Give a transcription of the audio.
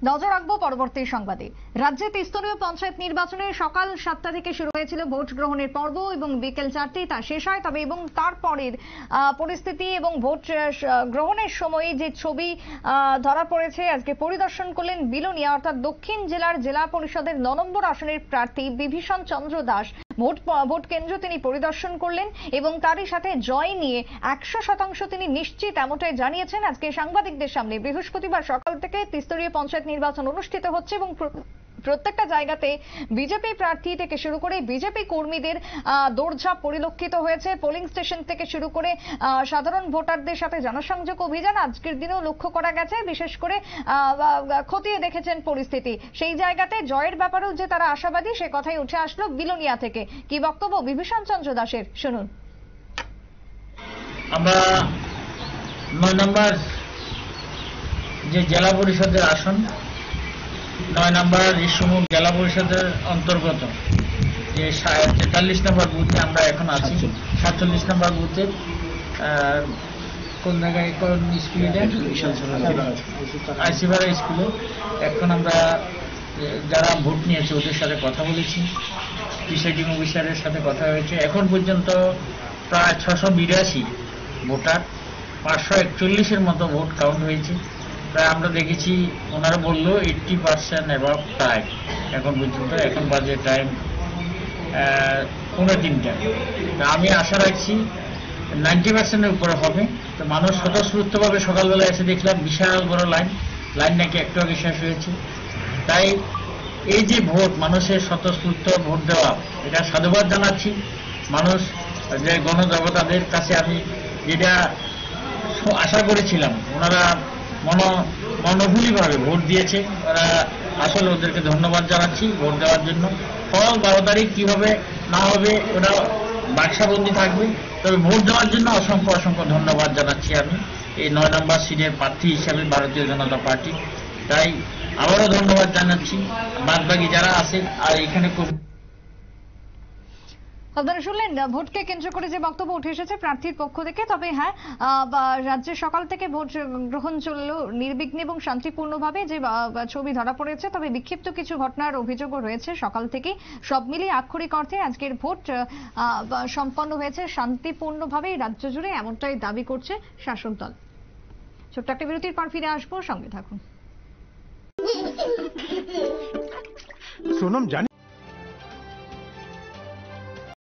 নজর রাখবো পরবর্তী সংবাদে। রাজ্যে ত্রিস্তরীয় পঞ্চায়েত নির্বাচনের সকাল 7টা থেকে শুরু হয়েছিল ভোট গ্রহণের পর্ব এবং বিকেল 4টায় তা শেষ হয়। তবে এবং তারপরের পরিস্থিতি এবং ভোট গ্রহণের সময় যে ছবি ধরা পড়েছে, আজকে পরিদর্শন করলেন বিলোনিয়া অর্থাৎ দক্ষিণ জেলার জেলা পরিষদের 9 নম্বর আসনের প্রার্থী বিভীষণ চন্দ্র দাস। ভোট কেন্দ্র তিনি পরিদর্শন করলেন এবং তারই সাথে জয় নিয়ে 100% তিনি নিশ্চিত, এমনটাই জানিয়েছেন আজকে সাংবাদিকদের সামনে। বৃহস্পতিবার সকাল থেকে ত্রিস্তরীয় পঞ্চায়েত নির্বাচন অনুষ্ঠিত হচ্ছে এবং প্রত্যেকটা জায়গাতে বিজেপি প্রার্থী থেকে শুরু করে বিজেপি কর্মীদের দৌড়ঝাঁপ পরিলক্ষিত হয়েছে। পোলিং স্টেশন থেকে শুরু করে সাধারণ ভোটারদের সাথে জনসংযোগ অভিযান আজকের দিনেও লক্ষ্য করা গেছে। বিশেষ করে খতিয়ে দেখেছেন পরিস্থিতি। সেই জায়গাতে জয়ের ব্যাপারেও যে তারা আশাবাদী, সে কথাই উঠে আসলো বিলোনিয়া থেকে। কি বক্তব্য বিভীষণ চন্দ্র দাসের, শুনুন। আমরা 9 নম্বর যে জেলা পরিষদের আসন, 9 নম্বর ঋষিমুখ জেলা পরিষদের অন্তর্গত যে 43 নম্বর বুথে আমরা এখন আছি। 47 নম্বর বুথে কোন জায়গায় কোন স্কুলে আইসিপাড়া স্কুলে এখন আমরা যারা ভোট নিয়েছে ওদের সাথে কথা বলেছি, প্রিসাইডিং অফিসারের সাথে কথা হয়েছে। এখন পর্যন্ত প্রায় 682 ভোটার, 541-এর মতো ভোট কাউন্ট হয়েছে। প্রায় আমরা দেখেছি, ওনারা বললো 80% অ্যাবাভ প্রায় এখন পর্যন্ত। এখন বাজে টাইম 3:15। আমি আশা রাখছি 90%-এর উপরে হবে। তো মানুষ স্বতঃস্ফূর্তভাবে সকালবেলা এসে দেখলাম বিশাল বড় লাইন নাকি একটু আগে শেষ হয়েছে। তাই এই যে ভোট, মানুষের স্বতঃস্ফূর্ত ভোট দেওয়া, এটা সাধুবাদ জানাচ্ছি। মানুষ যে গণদেবতাদের কাছে আমি যেটা আশা করেছিলাম, ওনারা মনোভূলিভাবে ভোট দিয়েছে। ওরা আসলে ওদেরকে ধন্যবাদ জানাচ্ছি ভোট দেওয়ার জন্য। ফল 12 তারিখ কি হবে না হবে ওটা বাক্সাবন্দি থাকবে। তবে ভোট দেওয়ার জন্য অসংখ্য অসংখ্য ধন্যবাদ জানাচ্ছি আমি এই 9 নম্বর সিটের প্রার্থী হিসাবে ভারতীয় জনতা পার্টি। তাই আবারও ধন্যবাদ জানাচ্ছি। বাদবাকি যারা আছে আর এখানে আপনারা শুনলেন ভোটকে কেন্দ্র করে যে বক্তব্য উঠে এসেছে প্রার্থীর পক্ষ থেকে। তবে হ্যাঁ, রাজ্যে সকাল থেকে ভোট গ্রহণ চলল নির্বিঘ্নে এবং শান্তিপূর্ণভাবে, যে ছবি ধরা পড়েছে। তবে বিক্ষিপ্ত কিছু ঘটনার অভিযোগও রয়েছে সকাল থেকে। সব মিলিয়ে আক্ষরিক অর্থে আজকের ভোট সম্পন্ন হয়েছে শান্তিপূর্ণভাবে রাজ্য জুড়ে, এমনটাই দাবি করছে শাসক দল। ছোট্ট একটা বিরতির পর ফিরে আসবো, সঙ্গে থাকুন। সোনম জানি